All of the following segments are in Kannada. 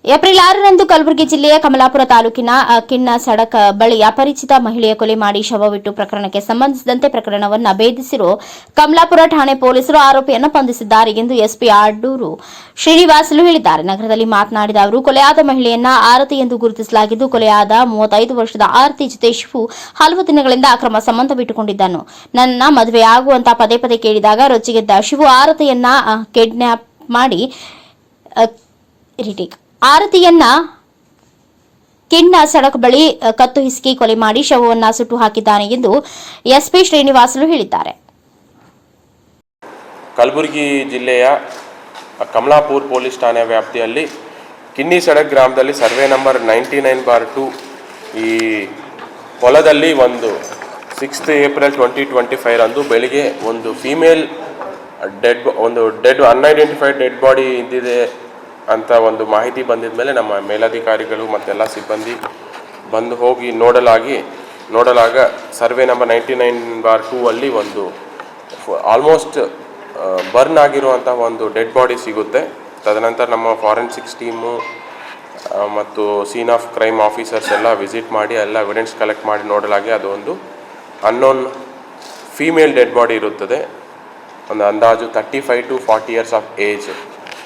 ಏಪ್ರಿಲ್ 6ರಂದು ಕಲಬುರಗಿ ಜಿಲ್ಲೆಯ ಕಮಲಾಪುರ ತಾಲೂಕಿನ ಕಿಣ್ಣ ಸಡಕ್ ಬಳಿ ಅಪರಿಚಿತ ಮಹಿಳೆಯ ಕೊಲೆ ಮಾಡಿ ಶವವಿಟ್ಟು ಪ್ರಕರಣಕ್ಕೆ ಸಂಬಂಧಿಸಿದಂತೆ ಪ್ರಕರಣವನ್ನು ಭೇದಿಸಿರುವ ಕಮಲಾಪುರ ಠಾಣೆ ಪೊಲೀಸರು ಆರೋಪಿಯನ್ನು ಬಂಧಿಸಿದ್ದಾರೆ ಎಂದು ಎಸ್ಪಿ ಆಡೂರು ಶ್ರೀನಿವಾಸಲು ಹೇಳಿದ್ದಾರೆ. ನಗರದಲ್ಲಿ ಮಾತನಾಡಿದ ಅವರು, ಕೊಲೆಯಾದ ಮಹಿಳೆಯನ್ನ ಆರತಿ ಎಂದು ಗುರುತಿಸಲಾಗಿದ್ದು, ಕೊಲೆಯಾದ 35 ವರ್ಷದ ಆರತಿ ಜೊತೆ ಶಿವು ಹಲವು ದಿನಗಳಿಂದ ಅಕ್ರಮ ಸಂಬಂಧ ಬಿಟ್ಟುಕೊಂಡಿದ್ದನು. ನನ್ನ ಮದುವೆ ಆಗುವಂತ ಪದೇ ಪದೇ ಕೇಳಿದಾಗ ರೊಚ್ಚಿಗೆದ್ದ ಶಿವು ಆರತಿಯನ್ನ ಕಿಡ್ನಾಪ್ ಮಾಡಿ ಆರತಿಯನ್ನ ಕಿಣ್ಣ ಸಡಕ್ ಬಳಿ ಕತ್ತು ಹಿಸುಕಿ ಕೊಲೆ ಮಾಡಿ ಶವವನ್ನು ಸುಟ್ಟು ಹಾಕಿದ್ದಾನೆ ಎಂದು ಎಸ್ಪಿ ಶ್ರೀನಿವಾಸಲು ಹೇಳಿದ್ದಾರೆ. ಕಲಬುರಗಿ ಜಿಲ್ಲೆಯ ಕಮಲಾಪುರ ಪೊಲೀಸ್ ಠಾಣೆ ವ್ಯಾಪ್ತಿಯಲ್ಲಿ ಕಿನ್ನಿ ಸಡಕ್ ಗ್ರಾಮದಲ್ಲಿ ಸರ್ವೆ ನಂಬರ್ 99/2 ಈ ಹೊಲದಲ್ಲಿ ಒಂದು 6th ಏಪ್ರಿಲ್ 2025 ರಂದು ಬೆಳಿಗ್ಗೆ ಒಂದು ಫೀಮೇಲ್ ಅನ್ಐಡೆಂಟಿಫೈಡ್ ಡೆಡ್ ಬಾಡಿ ಇದ್ದಿದೆ ಅಂತ ಒಂದು ಮಾಹಿತಿ ಬಂದಿದ ಮೇಲೆ ನಮ್ಮ ಮೇಲಧಿಕಾರಿಗಳು ಮತ್ತೆಲ್ಲ ಸಿಬ್ಬಂದಿ ಬಂದು ಹೋಗಿ ನೋಡಲಾಗ ಸರ್ವೆ ನಂಬರ್ 99/2 ಅಲ್ಲಿ ಒಂದು ಆಲ್ಮೋಸ್ಟ್ ಬರ್ನ್ ಆಗಿರುವಂಥ ಒಂದು ಡೆಡ್ ಬಾಡಿ ಸಿಗುತ್ತೆ. ತದನಂತರ ನಮ್ಮ ಫಾರೆನ್ಸಿಕ್ಸ್ ಟೀಮು ಮತ್ತು ಸೀನ್ ಆಫ್ ಕ್ರೈಮ್ ಆಫೀಸರ್ಸ್ ಎಲ್ಲ ವಿಸಿಟ್ ಮಾಡಿ ಎಲ್ಲ ಎವಿಡೆನ್ಸ್ ಕಲೆಕ್ಟ್ ಮಾಡಿ ನೋಡಲಾಗಿ ಅದು ಒಂದು ಅನ್ನೋನ್ ಫೀಮೇಲ್ ಡೆಡ್ ಬಾಡಿ ಇರುತ್ತದೆ. ಒಂದು ಅಂದಾಜು 35 to 40 ಇಯರ್ಸ್ ಆಫ್ ಏಜ್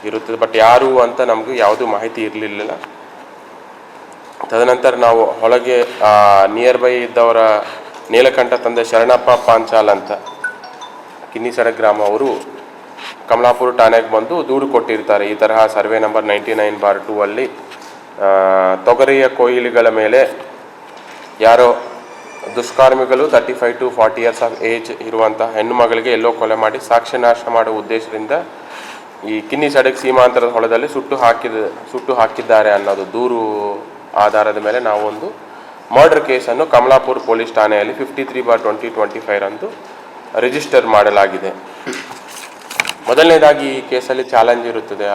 ಇರುತ್ತದೆ. ಬಟ್ ಯಾರು ಅಂತ ನಮಗೂ ಯಾವುದೂ ಮಾಹಿತಿ ಇರಲಿಲ್ಲ. ತದನಂತರ ನಾವು ಹೊಳಗೆ ನಿಯರ್ ಬೈ ಇದ್ದವರ ನೀಲಕಂಠ ತಂದೆ ಶರಣಪ್ಪ ಪಾಂಚಾಲ್ ಅಂತ ಕಿನ್ನಿ ಸಡಕ್ ಗ್ರಾಮ ಅವರು ಕಮಲಾಪುರ ಠಾಣೆಗೆ ಬಂದು ದೂರು ಕೊಟ್ಟಿರ್ತಾರೆ. ಈ ತರಹ ಸರ್ವೆ ನಂಬರ್ 99/2 ಅಲ್ಲಿ ತೊಗರಿಯ ಕೊಯ್ಲಿಗಳ ಮೇಲೆ ಯಾರೋ ದುಷ್ಕರ್ಮಿಗಳು 35 to 40 ಇಯರ್ಸ್ ಆಫ್ ಏಜ್ ಇರುವಂಥ ಹೆಣ್ಣು ಮಗಳಿಗೆ ಎಲ್ಲೋ ಕೊಲೆ ಮಾಡಿ ಸಾಕ್ಷ್ಯ ನಾಶ ಮಾಡುವ ಉದ್ದೇಶದಿಂದ ಈ ಕಿನ್ನಿ ಸಡಕ್ ಸೀಮಾಂತರದ ಹೊಲದಲ್ಲಿ ಸುಟ್ಟು ಹಾಕಿದ್ದಾರೆ ಅನ್ನೋದು ದೂರು ಆಧಾರದ ಮೇಲೆ ನಾವು ಒಂದು ಮರ್ಡರ್ ಕೇಸನ್ನು ಕಮಲಾಪುರ ಪೊಲೀಸ್ ಠಾಣೆಯಲ್ಲಿ 53/2025 ರಂದು ರಿಜಿಸ್ಟರ್ ಮಾಡಲಾಗಿದೆ. ಮೊದಲನೇದಾಗಿ ಈ ಕೇಸಲ್ಲಿ ಚಾಲೆಂಜ್ ಇರುತ್ತದೆ.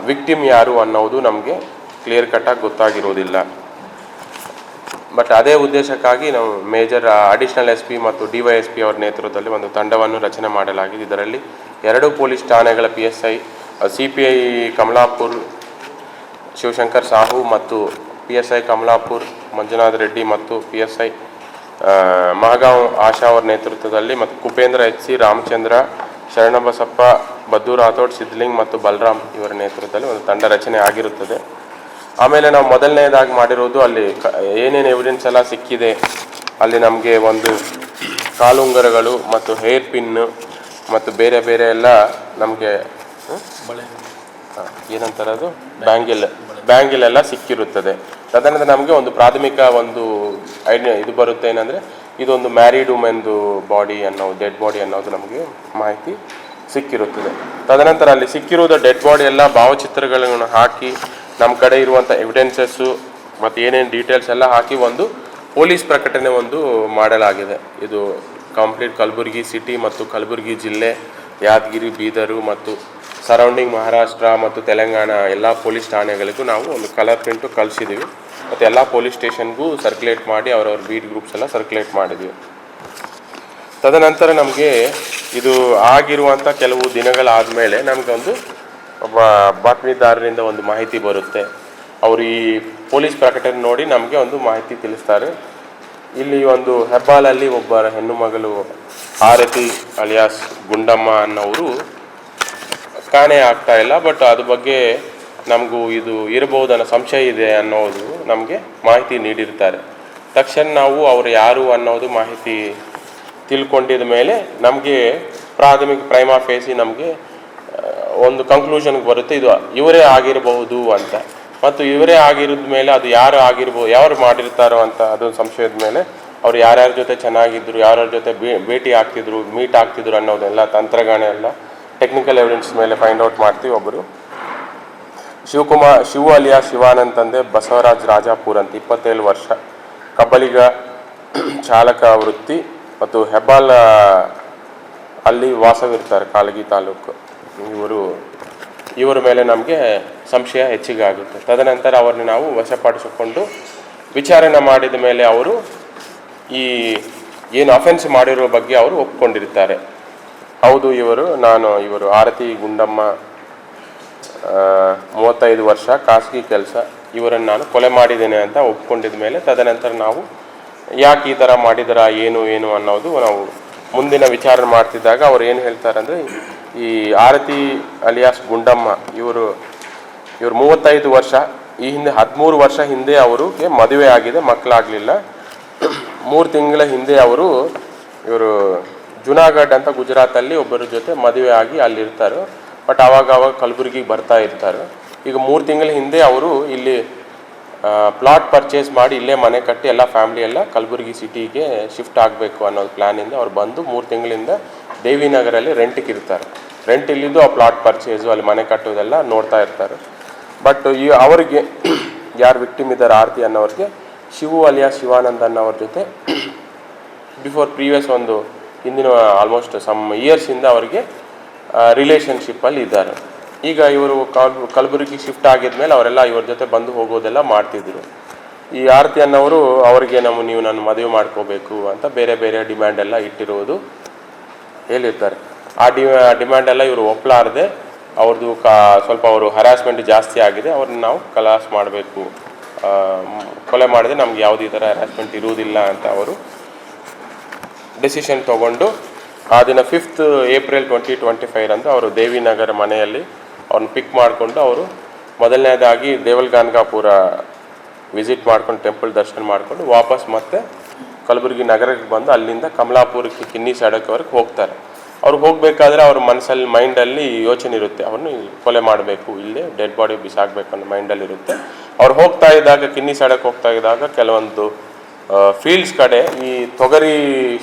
ವಿಕ್ಟಿಮ್ ಯಾರು ಅನ್ನೋದು ನಮಗೆ ಕ್ಲಿಯರ್ ಕಟ್ಟಾಗಿ ಗೊತ್ತಾಗಿರೋದಿಲ್ಲ. ಬಟ್ ಅದೇ ಉದ್ದೇಶಕ್ಕಾಗಿ ನಾವು ಮೇಜರ್ ಅಡಿಷನಲ್ SP ಮತ್ತು DYSP ಅವರ ನೇತೃತ್ವದಲ್ಲಿ ಒಂದು ತಂಡವನ್ನು ರಚನೆ ಮಾಡಲಾಗಿದೆ. ಇದರಲ್ಲಿ 2 ಪೊಲೀಸ್ ಠಾಣೆಗಳ PSI CPI ಕಮಲಾಪುರ್ ಶಿವಶಂಕರ್ ಸಾಹು ಮತ್ತು PSI ಕಮಲಾಪುರ್ ಮಂಜುನಾಥ್ ರೆಡ್ಡಿ ಮತ್ತು PSI ಮಹಗಾಂವ್ ಆಶಾ ಅವರ ನೇತೃತ್ವದಲ್ಲಿ ಮತ್ತು ಕುಪೇಂದ್ರ HC ರಾಮಚಂದ್ರ ಶರಣಬಸಪ್ಪ ಬದ್ದು ರಾಥೋಡ್ ಸಿದ್ಲಿಂಗ್ ಮತ್ತು ಬಲರಾಮ್ ಇವರ ನೇತೃತ್ವದಲ್ಲಿ ಒಂದು ತಂಡ ರಚನೆ ಆಗಿರುತ್ತದೆ. ಆಮೇಲೆ ನಾವು ಮೊದಲನೇದಾಗಿ ಮಾಡಿರೋದು ಅಲ್ಲಿ ಏನೇನು ಎವಿಡೆನ್ಸ್ ಎಲ್ಲ ಸಿಕ್ಕಿದೆ. ಅಲ್ಲಿ ನಮಗೆ ಒಂದು ಕಾಲುಂಗರಗಳು ಮತ್ತು ಹೇರ್ ಪಿನ್ನು ಮತ್ತು ಬೇರೆ ಬೇರೆ ಎಲ್ಲ ನಮಗೆ ಏನಂತಾರೆ ಅದು ಬ್ಯಾಂಗಿಲ್ ಎಲ್ಲ ಸಿಕ್ಕಿರುತ್ತದೆ. ತದನಂತರ ನಮಗೆ ಒಂದು ಪ್ರಾಥಮಿಕ ಒಂದು ಇದು ಬರುತ್ತೆ. ಏನಂದರೆ ಇದೊಂದು ಮ್ಯಾರಿಡ್ ವುಮೆನ್ದು ಬಾಡಿ ಡೆಡ್ ಬಾಡಿ ಅನ್ನೋದು ನಮಗೆ ಮಾಹಿತಿ ಸಿಕ್ಕಿರುತ್ತದೆ. ತದನಂತರ ಅಲ್ಲಿ ಸಿಕ್ಕಿರುವುದು ಡೆಡ್ ಬಾಡಿ ಎಲ್ಲ ಭಾವಚಿತ್ರಗಳನ್ನು ಹಾಕಿ ನಮ್ಮ ಕಡೆ ಇರುವಂಥ ಎವಿಡೆನ್ಸಸ್ಸು ಮತ್ತು ಏನೇನು ಡೀಟೇಲ್ಸ್ ಎಲ್ಲ ಹಾಕಿ ಒಂದು ಪೊಲೀಸ್ ಪ್ರಕಟಣೆ ಒಂದು ಮಾಡಲಾಗಿದೆ. ಇದು ಕಂಪ್ಲೀಟ್ ಕಲಬುರಗಿ ಸಿಟಿ ಮತ್ತು ಕಲಬುರಗಿ ಜಿಲ್ಲೆ, ಯಾದಗಿರಿ, ಬೀದರು ಮತ್ತು ಸರೌಂಡಿಂಗ್ ಮಹಾರಾಷ್ಟ್ರ ಮತ್ತು ತೆಲಂಗಾಣ ಎಲ್ಲ ಪೊಲೀಸ್ ಠಾಣೆಗಳಿಗೂ ನಾವು ಒಂದು ಕಲರ್ ಪ್ರಿಂಟು ಕಳಿಸಿದ್ದೀವಿ. ಮತ್ತು ಎಲ್ಲ ಪೊಲೀಸ್ ಸ್ಟೇಷನ್ಗೂ ಸರ್ಕ್ಯುಲೇಟ್ ಮಾಡಿ ಅವರವ್ರ ಬೀಟ್ ಗ್ರೂಪ್ಸ್ ಎಲ್ಲ ಸರ್ಕ್ಯುಲೇಟ್ ಮಾಡಿದ್ವಿ. ತದನಂತರ ನಮಗೆ ಇದು ಆಗಿರುವಂಥ ಕೆಲವು ದಿನಗಳಾದ ಮೇಲೆ ನಮಗೊಂದು ಒಬ್ಬ ಬಾತ್ಮೀದಾರರಿಂದ ಒಂದು ಮಾಹಿತಿ ಬರುತ್ತೆ. ಅವರು ಈ ಪೊಲೀಸ್ ಪ್ರಕಟಣೆ ನೋಡಿ ನಮಗೆ ಒಂದು ಮಾಹಿತಿ ತಿಳಿಸ್ತಾರೆ. ಇಲ್ಲಿ ಒಂದು ಹೆಬ್ಬಾಲಲ್ಲಿ ಒಬ್ಬ ಹೆಣ್ಣು ಮಗಳು ಆರತಿ ಅಲಿಯಾಸ್ ಗುಂಡಮ್ಮ ಅನ್ನೋರು ಕಾಣೆ ಆಗ್ತಾ ಇಲ್ಲ. ಬಟ್ ಅದ್ರ ಬಗ್ಗೆ ನಮಗೂ ಇದು ಇರಬಹುದನ್ನೋ ಸಂಶಯ ಇದೆ ಅನ್ನೋದು ನಮಗೆ ಮಾಹಿತಿ ನೀಡಿರ್ತಾರೆ. ತಕ್ಷಣ ನಾವು ಅವರು ಯಾರು ಅನ್ನೋದು ಮಾಹಿತಿ ತಿಳ್ಕೊಂಡಿದ ಮೇಲೆ ನಮಗೆ ಪ್ರಾಥಮಿಕ ಪ್ರೈಮಾ ಫೇಸಿ ನಮಗೆ ಒಂದು ಕನ್ಕ್ಲೂಷನ್ಗೆ ಬರುತ್ತೆ, ಇದು ಇವರೇ ಆಗಿರಬಹುದು ಅಂತ. ಮತ್ತು ಇವರೇ ಆಗಿರೋದ ಮೇಲೆ ಅದು ಯಾರು ಮಾಡಿರ್ತಾರೋ ಅಂತ ಅದೊಂದು ಸಂಶಯದ ಮೇಲೆ ಅವ್ರು ಯಾರ್ಯಾರ ಜೊತೆ ಚೆನ್ನಾಗಿದ್ರು, ಯಾರ್ಯಾರ ಜೊತೆ ಮೀಟ್ ಆಗ್ತಿದ್ರು ಅನ್ನೋದೆಲ್ಲ ತಂತ್ರಗಾಣೆ ಎಲ್ಲ ಟೆಕ್ನಿಕಲ್ ಎವಿಡೆನ್ಸ್ ಮೇಲೆ ಫೈಂಡ್ ಔಟ್ ಮಾಡ್ತೀವಿ. ಒಬ್ಬರು ಶಿವು ಅಲಿಯಾ ಶಿವಾನಂದ್ ತಂದೆ ಬಸವರಾಜ್ ರಾಜಾಪುರ್ ಅಂತ 27 ವರ್ಷ, ಕಬ್ಬಲಿಗ, ಚಾಲಕ ವೃತ್ತಿ ಮತ್ತು ಹೆಬ್ಬಾಲ್ ಅಲ್ಲಿ ವಾಸವಿರ್ತಾರೆ, ಕಾಳಗಿ ತಾಲೂಕು. ಇವರ ಮೇಲೆ ನಮಗೆ ಸಂಶಯ ಹೆಚ್ಚಿಗೆ ಆಗುತ್ತೆ. ತದನಂತರ ಅವರನ್ನ ನಾವು ವಶಪಡಿಸಿಕೊಂಡು ವಿಚಾರಣೆ ಮಾಡಿದ ಮೇಲೆ ಅವರು ಈ ಏನು ಅಫೆನ್ಸ್ ಮಾಡಿರೋ ಬಗ್ಗೆ ಅವರು ಒಪ್ಕೊಂಡಿರ್ತಾರೆ. ಹೌದು ಇವರು ಆರತಿ ಗುಂಡಮ್ಮ 35 ವರ್ಷ, ಖಾಸಗಿ ಕೆಲಸ. ಇವರನ್ನು ನಾನು ಕೊಲೆ ಮಾಡಿದ್ದೇನೆ ಅಂತ ಒಪ್ಕೊಂಡಿದ ಮೇಲೆ ತದನಂತರ ನಾವು ಯಾಕೆ ಈ ಥರ ಮಾಡಿದರ ಏನು ಅನ್ನೋದು ನಾವು ಮುಂದಿನ ವಿಚಾರಣೆ ಮಾಡ್ತಿದ್ದಾಗ ಅವ್ರು ಏನು ಹೇಳ್ತಾರೆ ಅಂದರೆ, ಈ ಆರತಿ ಅಲಿಯಾಸ್ ಗುಂಡಮ್ಮ ಇವರು 35 ವರ್ಷ, ಈ ಹಿಂದೆ 13 ವರ್ಷ ಹಿಂದೆ ಅವ್ರಿಗೆ ಮದುವೆ ಆಗಿದೆ, ಮಕ್ಕಳಾಗಲಿಲ್ಲ. 3 ತಿಂಗಳ ಹಿಂದೆ ಇವರು ಜುನಾಗಢ್ ಅಂತ ಗುಜರಾತಲ್ಲಿ ಒಬ್ಬರ ಜೊತೆ ಮದುವೆ ಆಗಿ ಅಲ್ಲಿರ್ತಾರೆ. ಬಟ್ ಆವಾಗ ಕಲಬುರಗಿಗೆ ಬರ್ತಾ ಇರ್ತಾರೆ. ಈಗ 3 ತಿಂಗಳ ಹಿಂದೆ ಅವರು ಇಲ್ಲಿ ಪ್ಲಾಟ್ ಪರ್ಚೇಸ್ ಮಾಡಿ ಇಲ್ಲೇ ಮನೆ ಕಟ್ಟಿ ಎಲ್ಲ ಫ್ಯಾಮಿಲಿ ಎಲ್ಲ ಕಲಬುರಗಿ ಸಿಟಿಗೆ ಶಿಫ್ಟ್ ಆಗಬೇಕು ಅನ್ನೋದು ಪ್ಲ್ಯಾನಿಂದ ಅವ್ರು ಬಂದು 3 ತಿಂಗಳಿಂದ ದೇವಿನಗರಲ್ಲಿ ರೆಂಟಿಗೆ ಇರ್ತಾರೆ. ರೆಂಟ್ ಇಲ್ಲಿದ್ದು ಆ ಪ್ಲಾಟ್ ಪರ್ಚೇಸು ಅಲ್ಲಿ ಮನೆ ಕಟ್ಟೋದೆಲ್ಲ ನೋಡ್ತಾ ಇರ್ತಾರೆ. ಬಟ್ ಅವರಿಗೆ ಯಾರು ವಿಕ್ಟಿಮ್ ಇದ್ದಾರೆ ಆರತಿ ಅನ್ನೋರಿಗೆ ಶಿವು ಅಲಿಯಾಸ್ ಶಿವಾನಂದ್ ಅನ್ನೋರ ಜೊತೆ ಬಿಫೋರ್ ಪ್ರೀವಿಯಸ್ ಒಂದು ಹಿಂದಿನ ಆಲ್ಮೋಸ್ಟ್ ಸಮ್ ಇಯರ್ಸಿಂದ ಅವರಿಗೆ ರಿಲೇಷನ್ಶಿಪ್ಪಲ್ಲಿ ಇದ್ದಾರೆ. ಈಗ ಇವರು ಕಲಬುರಗಿ ಶಿಫ್ಟ್ ಆಗಿದ್ಮೇಲೆ ಅವರೆಲ್ಲ ಇವ್ರ ಜೊತೆ ಬಂದು ಹೋಗೋದೆಲ್ಲ ಮಾಡ್ತಿದ್ರು. ಈ ಆರತಿ ಅನ್ನೋರು ಅವರಿಗೆ ನೀವು ನನ್ನ ಮದುವೆ ಮಾಡ್ಕೋಬೇಕು ಅಂತ ಬೇರೆ ಬೇರೆ ಡಿಮ್ಯಾಂಡ್ ಎಲ್ಲ ಇಟ್ಟಿರೋದು ಹೇಳಿರ್ತಾರೆ. ಆ ಡಿಮ್ಯಾಂಡ್ ಎಲ್ಲ ಇವರು ಒಪ್ಪಲಾರದೆ ಅವ್ರದ್ದು ಸ್ವಲ್ಪ ಅವರು ಹರಾಸ್ಮೆಂಟ್ ಜಾಸ್ತಿ ಆಗಿದೆ, ಅವ್ರನ್ನ ನಾವು ಖಲಾಸ್ ಮಾಡಬೇಕು, ಕೊಲೆ ಮಾಡಿದ್ರೆ ನಮ್ಗೆ ಯಾವುದೇ ಥರ ಹರಾಸ್ಮೆಂಟ್ ಇರುವುದಿಲ್ಲ ಅಂತ ಅವರು ಡೆಸಿಷನ್ ತೊಗೊಂಡು ಆ ದಿನ 5th ಏಪ್ರಿಲ್ 2025 ಅಂತ ಅವರು ದೇವಿನಗರ ಮನೆಯಲ್ಲಿ ಅವ್ರನ್ನ ಪಿಕ್ ಮಾಡಿಕೊಂಡು ಅವರು ಮೊದಲನೇದಾಗಿ ದೇವಲ್ಗಾನ್ಗಾಪುರ ವಿಸಿಟ್ ಮಾಡ್ಕೊಂಡು ಟೆಂಪಲ್ ದರ್ಶನ ಮಾಡಿಕೊಂಡು ವಾಪಸ್ ಮತ್ತೆ ಕಲಬುರಗಿ ನಗರಕ್ಕೆ ಬಂದು ಅಲ್ಲಿಂದ ಕಮಲಾಪುರಕ್ಕೆ ಕಿನ್ನಿ ಸಡಕ್ವರೆಗೆ ಹೋಗ್ತಾರೆ. ಅವ್ರು ಹೋಗಬೇಕಾದ್ರೆ ಅವ್ರ ಮನಸ್ಸಲ್ಲಿ ಮೈಂಡಲ್ಲಿ ಯೋಚನೆ ಇರುತ್ತೆ, ಅವ್ರನ್ನ ಕೊಲೆ ಮಾಡಬೇಕು, ಇಲ್ಲೇ ಡೆಡ್ ಬಾಡಿ ಬಿಸಾಕಬೇಕು ಅನ್ನೋ ಮೈಂಡಲ್ಲಿ ಇರುತ್ತೆ. ಅವ್ರು ಹೋಗ್ತಾ ಇದ್ದಾಗ ಕಿನ್ನಿ ಸಡಕ್ ಹೋಗ್ತಾ ಇದ್ದಾಗ ಕೆಲವೊಂದು ಫೀಲ್ಡ್ಸ್ ಕಡೆ ಈ ತೊಗರಿ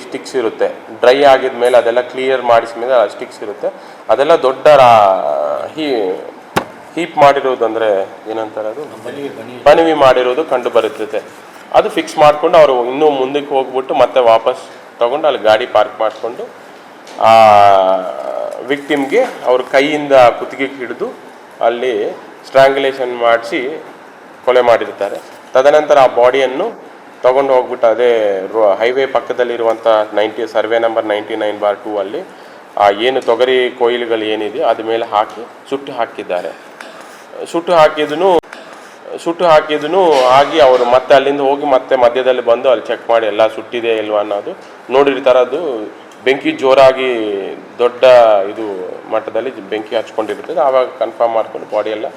ಸ್ಟಿಕ್ಸ್ ಇರುತ್ತೆ, ಡ್ರೈ ಆಗಿದ ಮೇಲೆ ಅದೆಲ್ಲ ಕ್ಲಿಯರ್ ಮಾಡಿಸಿದ್ಮೇಲೆ ಸ್ಟಿಕ್ಸ್ ಇರುತ್ತೆ, ಅದೆಲ್ಲ ದೊಡ್ಡ ಹೀಪ್ ಮಾಡಿರೋದು ಅಂದರೆ ಏನಂತಾರೆ ಅದು ಬನಿವಿ ಮಾಡಿರೋದು ಕಂಡು ಬರುತ್ತದೆ. ಅದು ಫಿಕ್ಸ್ ಮಾಡಿಕೊಂಡು ಅವರು ಇನ್ನೂ ಮುಂದಕ್ಕೆ ಹೋಗ್ಬಿಟ್ಟು ಮತ್ತೆ ವಾಪಸ್ ತಗೊಂಡು ಅಲ್ಲಿ ಗಾಡಿ ಪಾರ್ಕ್ ಮಾಡಿಕೊಂಡು ಆ ವಿಕ್ಟಿಮ್ಗೆ ಅವ್ರ ಕೈಯಿಂದ ಕುತ್ತಿಗೆಗೆ ಹಿಡಿದು ಅಲ್ಲಿ ಸ್ಟ್ರಾಂಗ್ಯುಲೇಷನ್ ಮಾಡಿಸಿ ಕೊಲೆ ಮಾಡಿರ್ತಾರೆ. ತದನಂತರ ಆ ಬಾಡಿಯನ್ನು ತೊಗೊಂಡು ಹೋಗ್ಬಿಟ್ಟು ಅದೇ ಹೈವೇ ಪಕ್ಕದಲ್ಲಿರುವಂಥ ಸರ್ವೆ ನಂಬರ್ 99/2 ಅಲ್ಲಿ ಆ ಏನು ತೊಗರಿ ಕೊಯ್ಲುಗಳು ಏನಿದೆಯೋ ಅದ ಮೇಲೆ ಹಾಕಿ ಸುಟ್ಟು ಹಾಕಿದ್ದಾರೆ. ಸುಟ್ಟು ಹಾಕಿದನು ಆಗಿ ಅವರು ಮತ್ತೆ ಅಲ್ಲಿಂದ ಹೋಗಿ ಮತ್ತೆ ಮಧ್ಯದಲ್ಲಿ ಬಂದು ಅಲ್ಲಿ ಚೆಕ್ ಮಾಡಿ ಎಲ್ಲ ಸುಟ್ಟಿದೆ ಇಲ್ವಾ ಅನ್ನೋದು ನೋಡಿರ್ತಾರೆ. ಅದು ಬೆಂಕಿ ಜೋರಾಗಿ ದೊಡ್ಡ ಇದು ಮಟ್ಟದಲ್ಲಿ ಬೆಂಕಿ ಹಚ್ಕೊಂಡಿರ್ತದೆ. ಆವಾಗ ಕನ್ಫರ್ಮ್ ಮಾಡ್ಕೊಂಡು ಬಾಡಿ ಎಲ್ಲ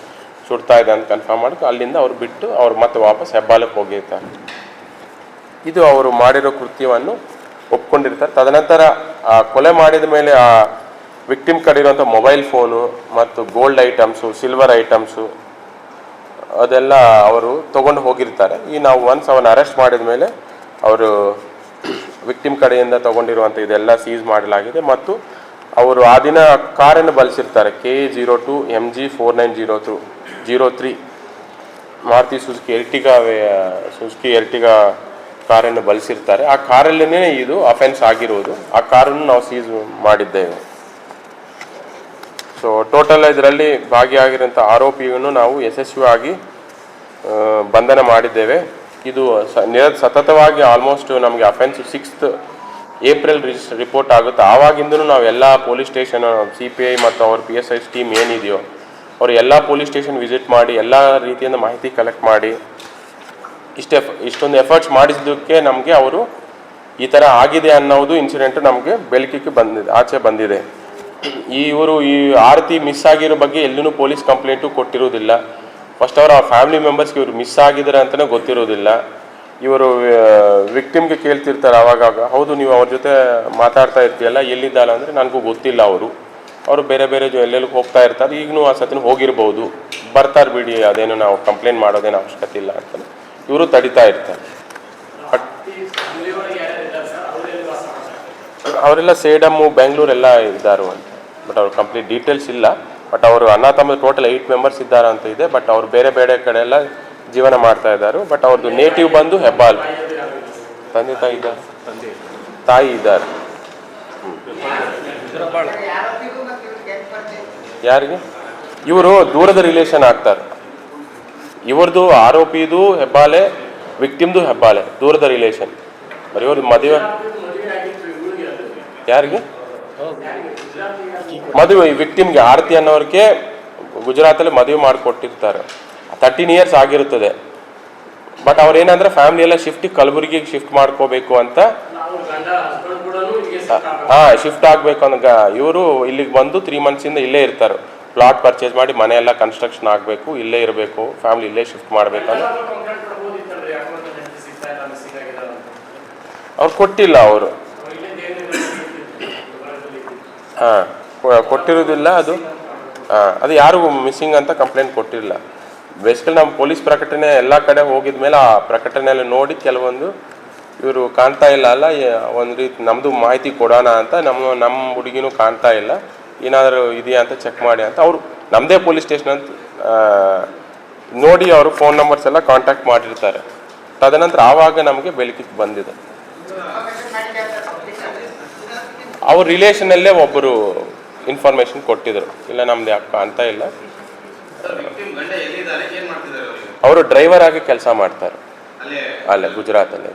ಸುಡ್ತಾ ಇದೆ ಅಂತ ಕನ್ಫರ್ಮ್ ಮಾಡ್ಕೊಂಡು ಅಲ್ಲಿಂದ ಅವ್ರು ಬಿಟ್ಟು ಅವ್ರು ಮತ್ತೆ ವಾಪಸ್ ಹೆಬ್ಬಾಲಕ್ಕೆ ಹೋಗಿರ್ತಾರೆ. ಇದು ಅವರು ಮಾಡಿರೋ ಕೃತ್ಯವನ್ನು ಒಪ್ಕೊಂಡಿರ್ತಾರೆ. ತದನಂತರ ಆ ಕೊಲೆ ಮಾಡಿದ ಮೇಲೆ ಆ ವಿಕ್ಟಿಮ್ ಕಡೆ ಇರುವಂಥ ಮೊಬೈಲ್ ಫೋನು ಮತ್ತು ಗೋಲ್ಡ್ ಐಟಮ್ಸು, ಸಿಲ್ವರ್ ಐಟಮ್ಸು ಅದೆಲ್ಲ ಅವರು ತೊಗೊಂಡು ಹೋಗಿರ್ತಾರೆ. ಈ ನಾವು ಒನ್ಸ್ ಅವನ್ನ ಅರೆಸ್ಟ್ ಮಾಡಿದ ಮೇಲೆ ಅವರು ವಿಕ್ಟಿಮ್ ಕಡೆಯಿಂದ ತೊಗೊಂಡಿರುವಂಥ ಇದೆಲ್ಲ ಸೀಸ್ ಮಾಡಲಾಗಿದೆ. ಮತ್ತು ಅವರು ಆ ದಿನ ಕಾರನ್ನು ಬಳಸಿರ್ತಾರೆ, KA02 MG 4903 Maruti Suzuki Ertiga ಕಾರನ್ನು ಬಳಸಿರ್ತಾರೆ. ಆ ಕಾರಲ್ಲೇ ಇದು ಅಫೆನ್ಸ್ ಆಗಿರೋದು. ಆ ಕಾರನ್ನು ನಾವು ಸೀಸ್ ಮಾಡಿದ್ದೇವೆ. ಸೊ ಟೋಟಲ್ ಇದರಲ್ಲಿ ಭಾಗಿಯಾಗಿರೋಂಥ ಆರೋಪಿಯನ್ನು ನಾವು ಯಶಸ್ವಿಯಾಗಿ ಬಂಧನ ಮಾಡಿದ್ದೇವೆ. ಇದು ಸತತವಾಗಿ ಆಲ್ಮೋಸ್ಟ್ ನಮಗೆ ಅಫೆನ್ಸ್ 6th ಏಪ್ರಿಲ್ ರಿಪೋರ್ಟ್ ಆಗುತ್ತೆ. ಆವಾಗಿಂದನೂ ನಾವು ಎಲ್ಲ ಪೊಲೀಸ್ ಸ್ಟೇಷನ್ CPI ಮತ್ತು ಅವ್ರ PSI ಟೀಮ್ ಏನಿದೆಯೋ ಅವರು ಎಲ್ಲ ಪೊಲೀಸ್ ಸ್ಟೇಷನ್ ವಿಸಿಟ್ ಮಾಡಿ ಎಲ್ಲ ರೀತಿಯಿಂದ ಮಾಹಿತಿ ಕಲೆಕ್ಟ್ ಮಾಡಿ ಇಷ್ಟೊಂದು ಎಫರ್ಟ್ಸ್ ಮಾಡಿಸಿದ್ದಕ್ಕೆ ನಮಗೆ ಅವರು ಈ ಥರ ಆಗಿದೆ ಅನ್ನೋದು ಇನ್ಸಿಡೆಂಟು ನಮಗೆ ಬೆಳಕಿಗೆ ಆಚೆ ಬಂದಿದೆ. ಈ ಆರತಿ ಮಿಸ್ ಆಗಿರೋ ಬಗ್ಗೆ ಎಲ್ಲೂ ಪೊಲೀಸ್ ಕಂಪ್ಲೇಂಟು ಕೊಟ್ಟಿರೋದಿಲ್ಲ. ಫಸ್ಟ್ ಅವ್ರ ಫ್ಯಾಮಿಲಿ ಮೆಂಬರ್ಸ್ಗೆ ಇವರು ಮಿಸ್ ಆಗಿದ್ದಾರೆ ಅಂತಲೇ ಗೊತ್ತಿರೋದಿಲ್ಲ. ಇವರು ವಿಕ್ಟಿಮ್ಗೆ ಕೇಳ್ತಿರ್ತಾರೆ ಆವಾಗಾಗ, ಹೌದು ನೀವು ಅವ್ರ ಜೊತೆ ಮಾತಾಡ್ತಾ ಇರ್ತೀಯಲ್ಲ, ಎಲ್ಲಿದ್ದಾಳ ಅಂದರೆ ನನಗೂ ಗೊತ್ತಿಲ್ಲ. ಅವರು ಬೇರೆ ಬೇರೆ ಎಲ್ಲೆಲ್ಲಿ ಹೋಗ್ತಾ ಇರ್ತಾರೆ, ಈಗಲೂ ಆ ಸತಿನ ಹೋಗಿರ್ಬೋದು, ಬರ್ತಾರೆ ಬಿಡಿ, ಅದೇನು ನಾವು ಕಂಪ್ಲೇಂಟ್ ಮಾಡೋದೇನು ಅವಶ್ಯಕತೆ ಇಲ್ಲ ಅಂತ ಇವರು ತಡಿತಾ ಇರ್ತಾರೆ. ಬಟ್ ಅವರೆಲ್ಲ ಸೇಡಮ್ಮು ಬೆಂಗಳೂರೆಲ್ಲ ಇದ್ದಾರೆ ಅಂತ, ಬಟ್ ಅವ್ರ ಕಂಪ್ಲೀಟ್ ಡೀಟೇಲ್ಸ್ ಇಲ್ಲ. ಬಟ್ ಅವರು ಅಣ್ಣ ತಮ್ಮ ಟೋಟಲ್ 8 ಮೆಂಬರ್ಸ್ ಇದ್ದಾರೆ ಅಂತ ಇದೆ. ಬಟ್ ಅವ್ರು ಬೇರೆ ಬೇರೆ ಕಡೆ ಎಲ್ಲ ಜೀವನ ಮಾಡ್ತಾ ಇದ್ದಾರೆ. ಬಟ್ ಅವ್ರದ್ದು ನೇಟಿವ್ ಬಂದು ಹೆಬ್ಬಾಲ್. ತಂದೆ ತಾಯಿ ಇದ್ದಾರೆ. ಯಾರಿಗೆ? ಇವರು ದೂರದ ರಿಲೇಷನ್ ಆಗ್ತಾರೆ. ಇವ್ರದ್ದು ಆರೋಪಿದು ಹೆಬ್ಬಾಲೆ, ವಿಕ್ಟಿಮ್ದು ಹೆಬ್ಬಾಲೆ, ದೂರದ ರಿಲೇಷನ್. ಬರೀ ಇವ್ರ ಮದುವೆ ಯಾರಿಗೆ? ಮದುವೆ ವಿಕ್ಟಿಮ್ಗೆ ಆರತಿ ಅನ್ನೋರಿಗೆ ಗುಜರಾತಲ್ಲಿ ಮದುವೆ ಮಾಡಿಕೊಟ್ಟಿರ್ತಾರೆ, 13 ಇಯರ್ಸ್ ಆಗಿರುತ್ತದೆ. ಬಟ್ ಅವ್ರೇನಂದ್ರೆ ಫ್ಯಾಮಿಲಿ ಎಲ್ಲ ಕಲಬುರಗಿಗೆ ಶಿಫ್ಟ್ ಮಾಡ್ಕೋಬೇಕು ಅಂತ, ಶಿಫ್ಟ್ ಆಗ್ಬೇಕು ಅಂದ ಇವರು ಇಲ್ಲಿಗೆ ಬಂದು 3 ಮಂತ್ಸಿಂದ ಇಲ್ಲೇ ಇರ್ತಾರೆ. ಪ್ಲಾಟ್ ಪರ್ಚೇಸ್ ಮಾಡಿ ಮನೆ ಎಲ್ಲ ಕನ್ಸ್ಟ್ರಕ್ಷನ್ ಆಗಬೇಕು, ಇಲ್ಲೇ ಇರಬೇಕು, ಫ್ಯಾಮಿಲಿ ಇಲ್ಲೇ ಶಿಫ್ಟ್ ಮಾಡ್ಬೇಕಂತ ಅವ್ರು ಕೊಟ್ಟಿಲ್ಲ. ಅವರು ಕೊಟ್ಟಿರೋದಿಲ್ಲ. ಅದು ಯಾರಿಗೂ ಮಿಸ್ಸಿಂಗ್ ಅಂತ ಕಂಪ್ಲೇಂಟ್ ಕೊಟ್ಟಿಲ್ಲ. ಬೇಸಿಕಲಿ ನಮ್ಮ ಪೊಲೀಸ್ ಪ್ರಕಟಣೆ ಎಲ್ಲ ಕಡೆ ಹೋಗಿದ ಮೇಲೆ ಆ ಪ್ರಕಟಣೆಯಲ್ಲಿ ನೋಡಿ ಕೆಲವೊಂದು ಇವರು ಕಾಣ್ತಾ ಇಲ್ಲ ಅಲ್ಲ, ಒಂದು ರೀತಿ ನಮ್ಮದು ಮಾಹಿತಿ ಕೊಡೋಣ ಅಂತ ನಮ್ಮ ಹುಡುಗಿನೂ ಕಾಣ್ತಾ ಇಲ್ಲ, ಏನಾದರೂ ಇದೆಯಾ ಅಂತ ಚೆಕ್ ಮಾಡಿ ಅಂತ ಅವರು ನಮ್ಮದೇ ಪೊಲೀಸ್ ಸ್ಟೇಷನ್ ಅಂತ ನೋಡಿ ಅವರು ಫೋನ್ ನಂಬರ್ಸ್ ಎಲ್ಲ ಕಾಂಟ್ಯಾಕ್ಟ್ ಮಾಡಿರ್ತಾರೆ. ತದನಂತರ ಆವಾಗ ನಮಗೆ ಬೆಳಕಿಗೆ ಬಂದಿದೆ. ಅವ್ರ ರಿಲೇಷನಲ್ಲೇ ಒಬ್ಬರು ಇನ್ಫಾರ್ಮೇಶನ್ ಕೊಟ್ಟಿದ್ರು, ಇಲ್ಲ ನಮ್ದು ಯಾಕೆ ಕಾಣ್ತಾ ಇಲ್ಲ. ಅವರು ಡ್ರೈವರ್ ಆಗಿ ಕೆಲಸ ಮಾಡ್ತಾರೆ ಅಲ್ಲೇ ಗುಜರಾತಲ್ಲಿ.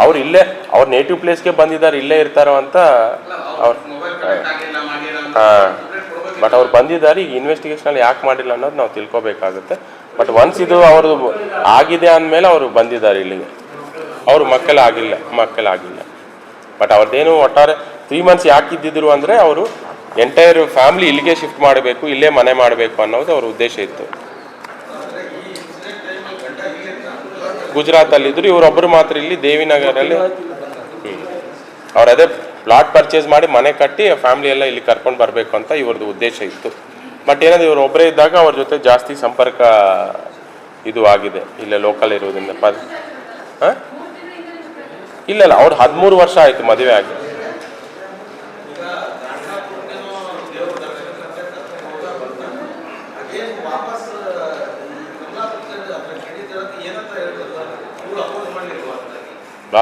ಅವ್ರು ಇಲ್ಲೇ ಅವ್ರ ನೇಟಿವ್ ಪ್ಲೇಸ್ಗೆ ಬಂದಿದ್ದಾರೆ, ಇಲ್ಲೇ ಇರ್ತಾರೋ ಅಂತ ಅವ್ರು ಬಟ್ ಅವ್ರು ಬಂದಿದ್ದಾರೆ. ಈಗ ಇನ್ವೆಸ್ಟಿಗೇಷನಲ್ಲಿ ಯಾಕೆ ಮಾಡಿಲ್ಲ ಅನ್ನೋದು ನಾವು ತಿಳ್ಕೊಬೇಕಾಗುತ್ತೆ. ಬಟ್ ಒನ್ಸ್ ಇದು ಅವ್ರದ್ದು ಆಗಿದೆ ಅಂದಮೇಲೆ ಅವರು ಬಂದಿದ್ದಾರೆ ಇಲ್ಲಿಗೆ. ಅವ್ರ ಮಕ್ಕಳಾಗಿಲ್ಲ. ಬಟ್ ಅವ್ರದ್ದೇನು ಒಟ್ಟಾರೆ 3 ಮಂತ್ಸ್ ಯಾಕೆ ಇದ್ದಿದ್ರು ಅಂದರೆ ಅವರು ಎಂಟೈರ್ ಫ್ಯಾಮಿಲಿ ಇಲ್ಲಿಗೆ ಶಿಫ್ಟ್ ಮಾಡಬೇಕು, ಇಲ್ಲೇ ಮನೆ ಮಾಡಬೇಕು ಅನ್ನೋದು ಅವ್ರ ಉದ್ದೇಶ ಇತ್ತು. ಗುಜರಾತಲ್ಲಿದ್ದರು, ಇವರೊಬ್ಬರು ಮಾತ್ರ ಇಲ್ಲಿ ದೇವಿನಗರಲ್ಲಿ. ಅವ್ರು ಅದೇ ಪ್ಲಾಟ್ ಪರ್ಚೇಸ್ ಮಾಡಿ ಮನೆ ಕಟ್ಟಿ ಫ್ಯಾಮಿಲಿ ಎಲ್ಲ ಇಲ್ಲಿ ಕರ್ಕೊಂಡು ಬರಬೇಕು ಅಂತ ಇವ್ರದ್ದು ಉದ್ದೇಶ ಇತ್ತು. ಬಟ್ ಏನಾದ್ರು ಇವರು ಒಬ್ಬರೇ ಇದ್ದಾಗ ಅವ್ರ ಜೊತೆ ಜಾಸ್ತಿ ಸಂಪರ್ಕ ಇದು ಆಗಿದೆ ಇಲ್ಲೇ ಲೋಕಲ್ ಇರೋದ್ರಿಂದ. ಇಲ್ಲ ಅವ್ರು 13 ವರ್ಷ ಆಯಿತು ಮದುವೆ ಆಗಿ.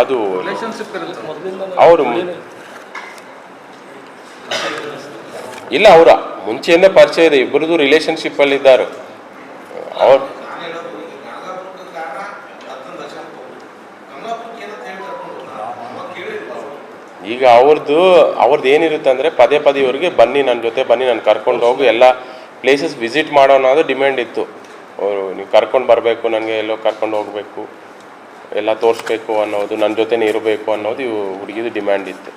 ಅದು ಅವರು ಇಲ್ಲ, ಅವರ ಮುಂಚೆಯೇ ಪರಿಚಯ ಇದೆ, ಇಬ್ಬರದು ರಿಲೇಶನ್ಶಿಪ್ ಅಲ್ಲಿ ಇದ್ದಾರೆ ಅವ್ರು. ಈಗ ಅವ್ರದ್ದು ಏನಿರುತ್ತೆ ಅಂದರೆ ಪದೇ ಇವ್ರಿಗೆ ಬನ್ನಿ ನನ್ನ ಜೊತೆ ಬನ್ನಿ, ನಾನು ಕರ್ಕೊಂಡು ಹೋಗು, ಎಲ್ಲ ಪ್ಲೇಸಸ್ ವಿಸಿಟ್ ಮಾಡೋ ಅನ್ನೋದು ಡಿಮ್ಯಾಂಡ್ ಇತ್ತು. ಅವರು ನೀವು ಕರ್ಕೊಂಡು ಬರಬೇಕು, ನನಗೆ ಎಲ್ಲೋ ಕರ್ಕೊಂಡು ಹೋಗಬೇಕು, ಎಲ್ಲ ತೋರಿಸ್ಬೇಕು ಅನ್ನೋದು, ನನ್ನ ಜೊತೆನೇ ಇರಬೇಕು ಅನ್ನೋದು ಇವು ಹುಡುಗಿದು ಡಿಮ್ಯಾಂಡ್ ಇತ್ತು.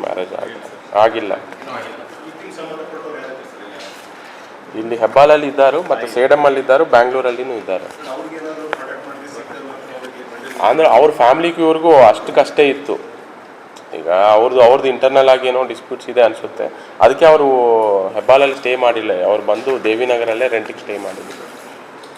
ಮ್ಯಾರೇಜ್ ಆಗಿಲ್ಲ. ಇಲ್ಲಿ ಹೆಬ್ಬಾಲಲ್ಲಿ ಇದ್ದಾರೆ, ಮತ್ತು ಸೇಡಮಲ್ಲಿ ಇದ್ದಾರೆ, ಬ್ಯಾಂಗ್ಳೂರಲ್ಲಿನೂ ಇದ್ದಾರೆ. ಅಂದರೆ ಅವ್ರ ಫ್ಯಾಮಿಲಿಗೂ ಇವ್ರಿಗೂ ಅಷ್ಟಕ್ಕಷ್ಟೇ ಇತ್ತು. ಈಗ ಅವ್ರದ್ದು ಇಂಟರ್ನಲ್ ಆಗಿ ಏನೋ ಡಿಸ್ಪ್ಯೂಟ್ಸ್ ಇದೆ ಅನಿಸುತ್ತೆ, ಅದಕ್ಕೆ ಅವರು ಹೆಬ್ಬಾಲಲ್ಲಿ ಸ್ಟೇ ಮಾಡಿಲ್ಲ. ಅವ್ರು ಬಂದು ದೇವಿನಗರಲ್ಲೇ ರೆಂಟಿಗೆ ಸ್ಟೇ ಮಾಡಿದ್ರು.